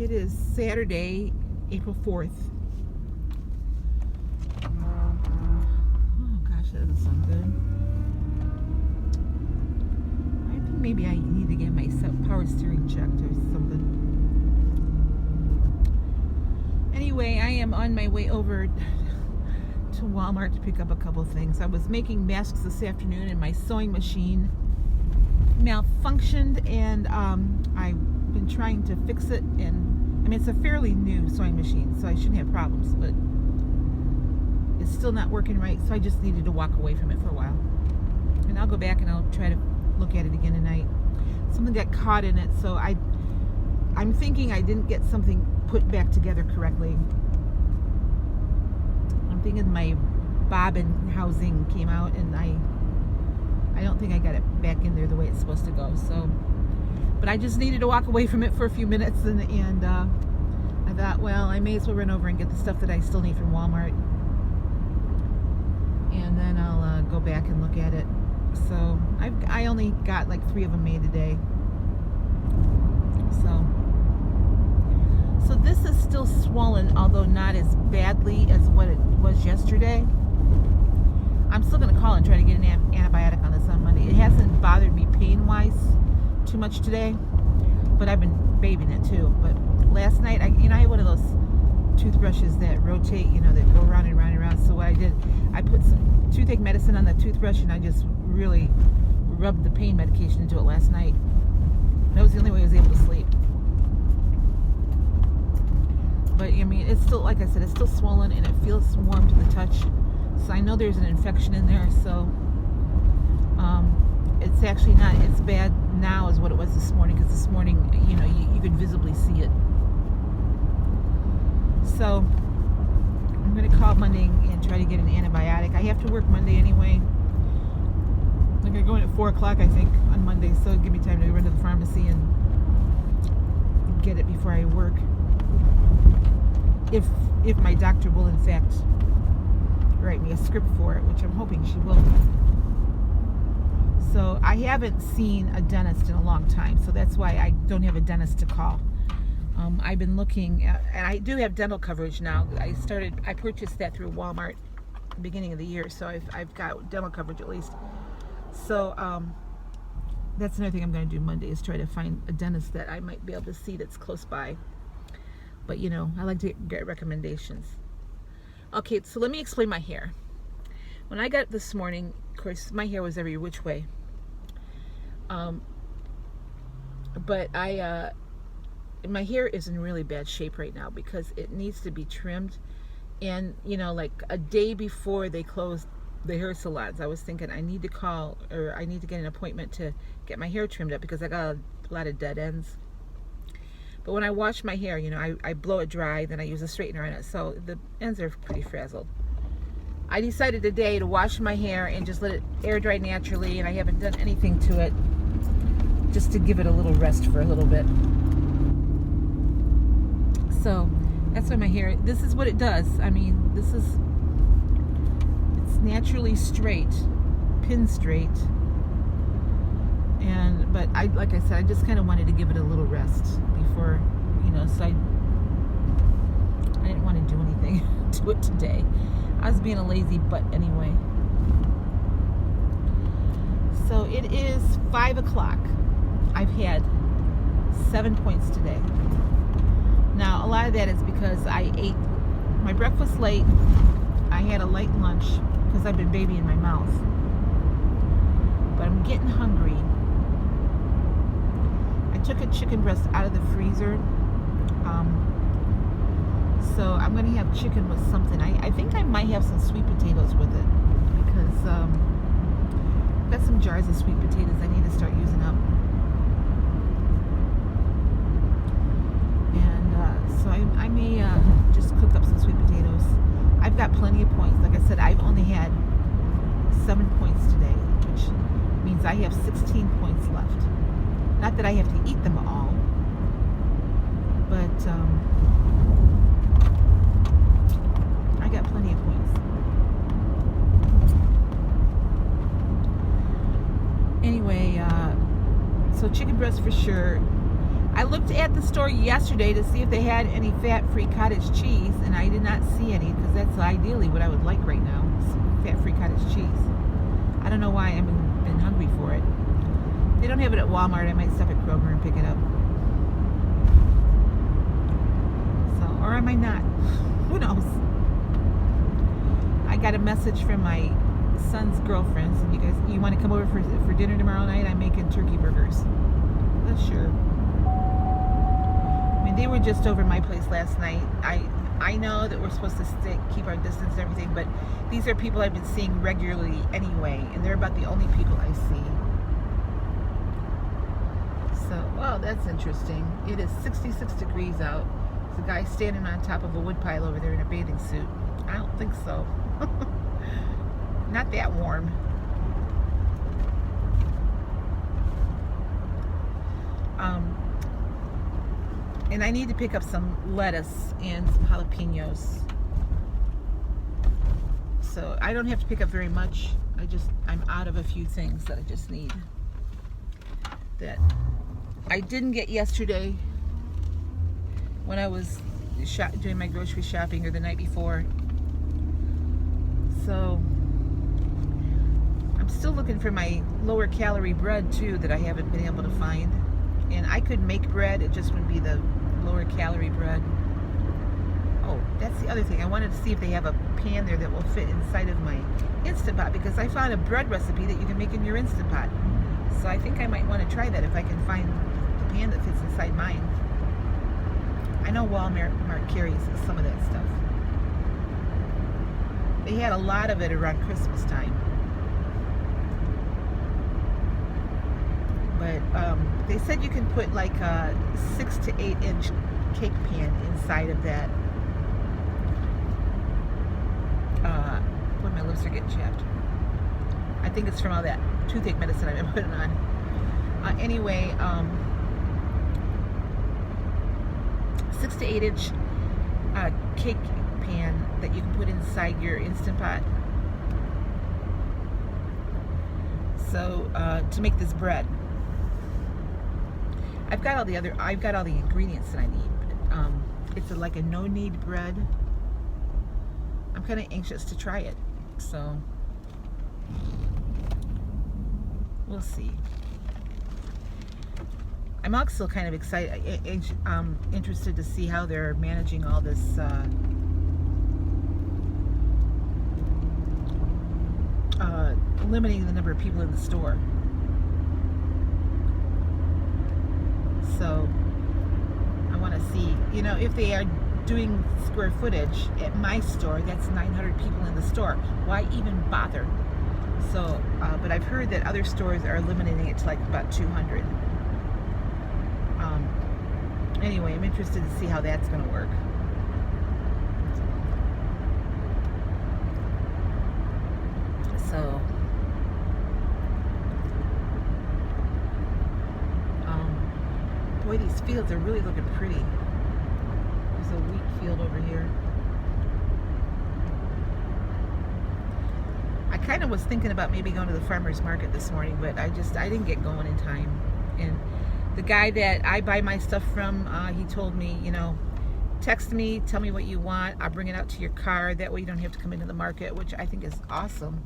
It is Saturday, April 4th. Oh gosh, that doesn't sound good. I think maybe I need to get my power steering checked or something. Anyway, I am on my way over to Walmart to pick up a couple things. I was making masks this afternoon and my sewing machine malfunctioned, and I've been trying to fix it, and I mean it's a fairly new sewing machine, so I shouldn't have problems, but it's still not working right, so I just needed to walk away from it for a while, and I'll go back and I'll try to look at it again tonight. Something got caught in it, so I'm thinking I didn't get something put back together correctly. I'm thinking my bobbin housing came out, and I don't think I got it back in there the way it's supposed to go. So, but I just needed to walk away from it for a few minutes, and I thought, well, I may as well run over and get the stuff that I still need from Walmart, and then I'll go back and look at it. So I only got like 3 of them made today. So this is still swollen, although not as badly as what it was yesterday. I'm still going to call and try to get an antibiotic on this on Monday. It hasn't bothered me pain-wise too much today, but I've been babying it too. But last night, I had one of those toothbrushes that rotate, that go around and around and around. So what I did, I put some toothache medicine on the toothbrush, and I just really rubbed the pain medication into it last night. That was the only way I was able to sleep. But I mean, it's still, like I said, it's still swollen, and it feels warm to the touch. So I know there's an infection in there, so it's actually not as bad now as what it was this morning, because this morning, you could visibly see it. So I'm going to call Monday and try to get an antibiotic. I have to work Monday anyway. I'm going to go in at 4 o'clock, I think, on Monday, so it'll give me time to run to the pharmacy and get it before I work. If my doctor will, in fact, write me a script for it, which I'm hoping she will. So I haven't seen a dentist in a long time, so that's why I don't have a dentist to call. I've been looking at, and I do have dental coverage now. I purchased that through Walmart at the beginning of the year, so I've got dental coverage at least. So that's another thing I'm going to do Monday, is try to find a dentist that I might be able to see that's close by. But I like to get recommendations. Okay, so let me explain my hair. When I got up this morning, of course, my hair was every which way. But my hair is in really bad shape right now because it needs to be trimmed. And, like a day before they closed the hair salons, I was thinking I need to call, or I need to get an appointment to get my hair trimmed up because I got a lot of dead ends. But when I wash my hair, I blow it dry, then I use a straightener on it, so the ends are pretty frazzled. I decided today to wash my hair and just let it air dry naturally, and I haven't done anything to it, just to give it a little rest for a little bit. So that's why my hair, this is what it does. I mean, it's naturally straight, pin straight. But like I said, I just kind of wanted to give it a little rest before, so I didn't want to do anything to it today. I was being a lazy butt anyway. So it is 5 o'clock. I've had 7 points today. Now, a lot of that is because I ate my breakfast late. I had a light lunch because I've been babying my mouth. But I'm getting hungry. I took a chicken breast out of the freezer, so I'm going to have chicken with something. I think I might have some sweet potatoes with it, because I've got some jars of sweet potatoes I need to start using up. And so I may just cook up some sweet potatoes. I've got plenty of points. Like I said, I've only had 7 points today, which means I have 16 points left. Not that I have to eat them all, but I got plenty of points. Anyway, so chicken breast for sure. I looked at the store yesterday to see if they had any fat-free cottage cheese, and I did not see any, because that's ideally what I would like right now, fat-free cottage cheese. I don't know why I've been hungry for it. If they don't have it at Walmart, I might stop at Kroger and pick it up. So, or I might not. Who knows? I got a message from my son's girlfriend. Said, you want to come over for dinner tomorrow night? I'm making turkey burgers. Well, sure. I mean, they were just over my place last night. I know that we're supposed to keep our distance and everything, but these are people I've been seeing regularly anyway, and they're about the only people I see. So, wow, that's interesting. It is 66 degrees out. There's a guy standing on top of a wood pile over there in a bathing suit. I don't think so. Not that warm. And I need to pick up some lettuce and some jalapenos. So I don't have to pick up very much. I'm out of a few things that I just need. That I didn't get yesterday when I was doing my grocery shopping, or the night before. So I'm still looking for my lower calorie bread too that I haven't been able to find. And I could make bread, it just wouldn't be the lower calorie bread. Oh, that's the other thing. I wanted to see if they have a pan there that will fit inside of my Instant Pot, because I found a bread recipe that you can make in your Instant Pot. So I think I might want to try that if I can find the pan that fits inside mine. I know Walmart carries some of that stuff. They had a lot of it around Christmas time. But they said you can put like a 6 to 8 inch cake pan inside of that. Boy, my lips are getting chapped. I think it's from all that toothache medicine I've been putting on. Anyway, 6 to 8 inch cake pan that you can put inside your Instant Pot. So to make this bread, I've got all the ingredients that I need. It's like a no-knead bread. I'm kind of anxious to try it, so we'll see. I'm also kind of excited, interested to see how they're managing all this limiting the number of people in the store. So I want to see, if they are doing square footage at my store, that's 900 people in the store. Why even bother? So, but I've heard that other stores are limiting it to like about 200. Anyway, I'm interested to see how that's going to work. So, boy, these fields are really looking pretty. There's a wheat field over here. I kind of was thinking about maybe going to the farmer's market this morning, but I didn't get going in time. And the guy that I buy my stuff from, he told me, text me, tell me what you want, I'll bring it out to your car. That way you don't have to come into the market, which I think is awesome.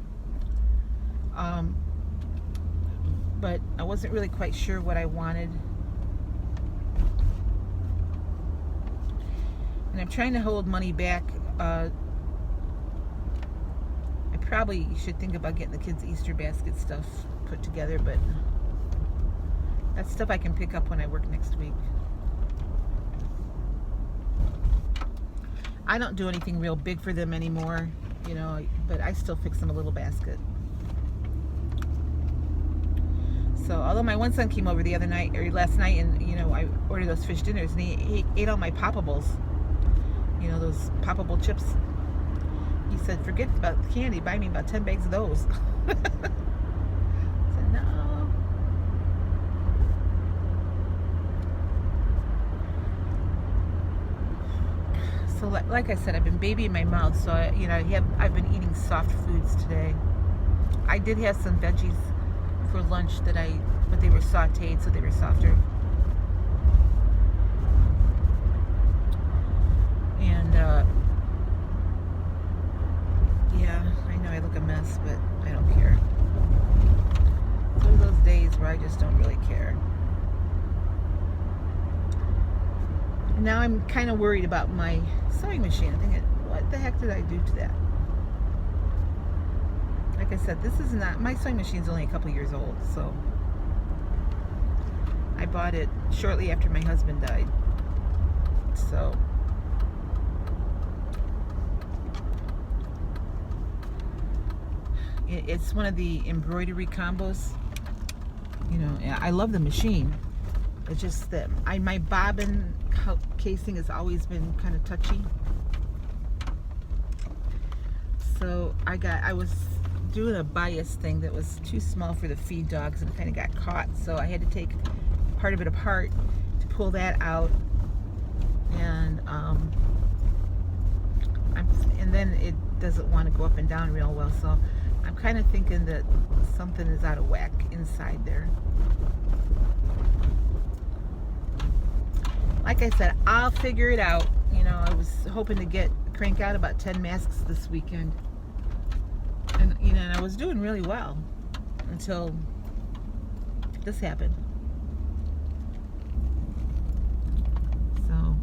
But I wasn't really quite sure what I wanted. And I'm trying to hold money back. I probably should think about getting the kids' Easter basket stuff put together, but that's stuff I can pick up when I work next week. I don't do anything real big for them anymore, but I still fix them a little basket. So, although my one son came over last night, and I ordered those fish dinners, and he ate all my poppables. Those poppable chips. He said, forget about the candy, buy me about 10 bags of those. I said, no. So like I said, I've been babying my mouth, so I've been eating soft foods today. I did have some veggies for lunch but they were sauteed, so they were softer. yeah, I know I look a mess, but I don't care. It's one of those days where I just don't really care. Now I'm kind of worried about my sewing machine. I'm thinking, what the heck did I do to that? Like I said, this is not, my sewing machine's only a couple years old, so I bought it shortly after my husband died. So it's one of the embroidery combos. You know, I love the machine. It's just that my bobbin casing has always been kind of touchy. So I was doing a bias thing that was too small for the feed dogs, and it kind of got caught. So I had to take part of it apart to pull that out, and then it doesn't want to go up and down real well. So I'm kind of thinking that something is out of whack inside there. Like I said, I'll figure it out. You know, I was hoping to crank out about 10 masks this weekend. And, you know, and I was doing really well until this happened. So,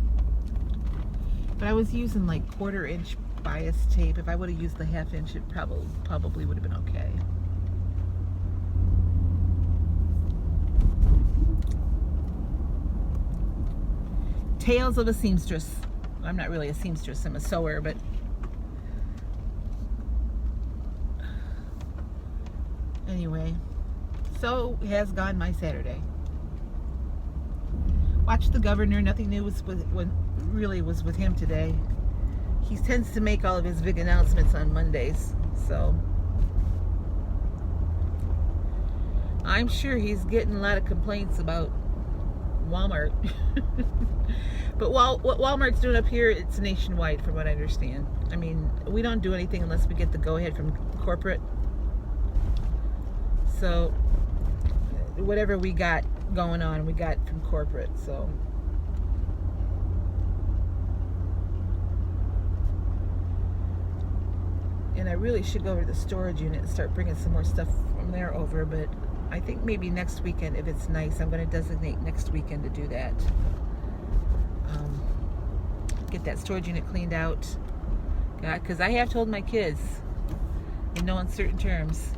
but I was using like 1/4 inch bias tape. If I would have used the 1/2 inch, it probably would have been okay. Tales of a seamstress. I'm not really a seamstress, I'm a sewer, but anyway, so has gone my Saturday. Watched the governor. Nothing new was with him today. He tends to make all of his big announcements on Mondays, so I'm sure he's getting a lot of complaints about Walmart. But what Walmart's doing up here, it's nationwide from what I understand. I mean, we don't do anything unless we get the go-ahead from corporate. So whatever we got going on, we got from corporate. So and I really should go over to the storage unit and start bringing some more stuff from there over, but I think maybe next weekend, if it's nice, I'm going to designate next weekend to do that. Get that storage unit cleaned out. Because I have told my kids in no uncertain terms,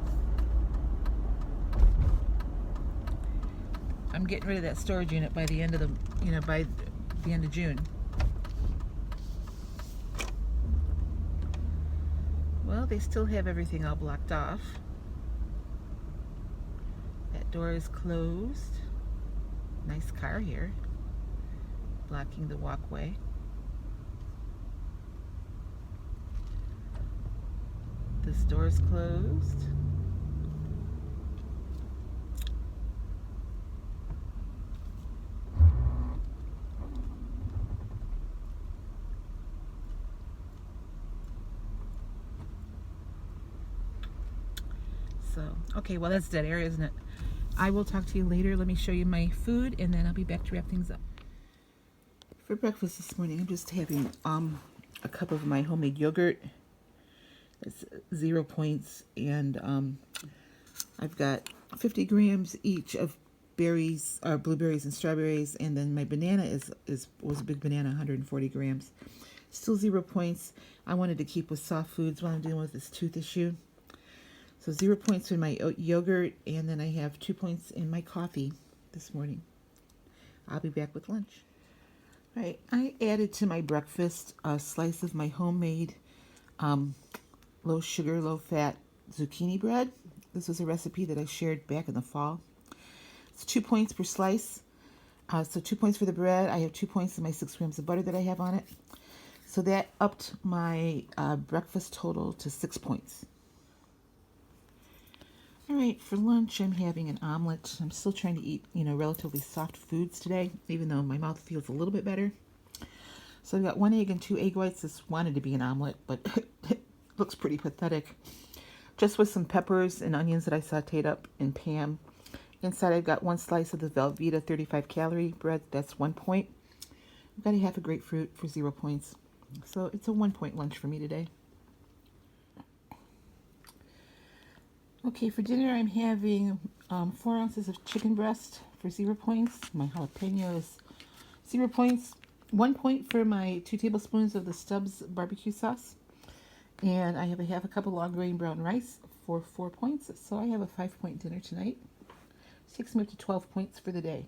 I'm getting rid of that storage unit by the end of by the end of June. Well, they still have everything all blocked off. That door is closed. Nice car here, blocking the walkway. This door is closed. So, okay, well, that's dead area, isn't it? I will talk to you later. Let me show you my food, and then I'll be back to wrap things up. For breakfast this morning, I'm just having a cup of my homemade yogurt. It's 0 points, and I've got 50 grams each of berries, or blueberries and strawberries, and then my banana was a big banana, 140 grams. Still 0 points. I wanted to keep with soft foods while I'm dealing with this tooth issue. So 0 points in my yogurt, and then I have 2 points in my coffee this morning. I'll be back with lunch. All right, I added to my breakfast a slice of my homemade low sugar, low fat zucchini bread. This was a recipe that I shared back in the fall. It's 2 points per slice. So 2 points for the bread. I have 2 points in my 6 grams of butter that I have on it. So that upped my breakfast total to 6 points. All right, for lunch, I'm having an omelet. I'm still trying to eat, relatively soft foods today, even though my mouth feels a little bit better. So I've got 1 egg and 2 egg whites. This wanted to be an omelet, but it looks pretty pathetic. Just with some peppers and onions that I sauteed up in Pam. Inside, I've got 1 slice of the Velveeta 35-calorie bread. That's 1 point. I've got a half a grapefruit for 0 points. So it's a 1 point lunch for me today. Okay, for dinner I'm having 4 ounces of chicken breast for 0 points. My jalapenos, 0 points. 1 point for my 2 tablespoons of the Stubbs barbecue sauce. And I have a half a cup of long grain brown rice for 4 points. So I have a 5 point dinner tonight. Takes me up to 12 points for the day.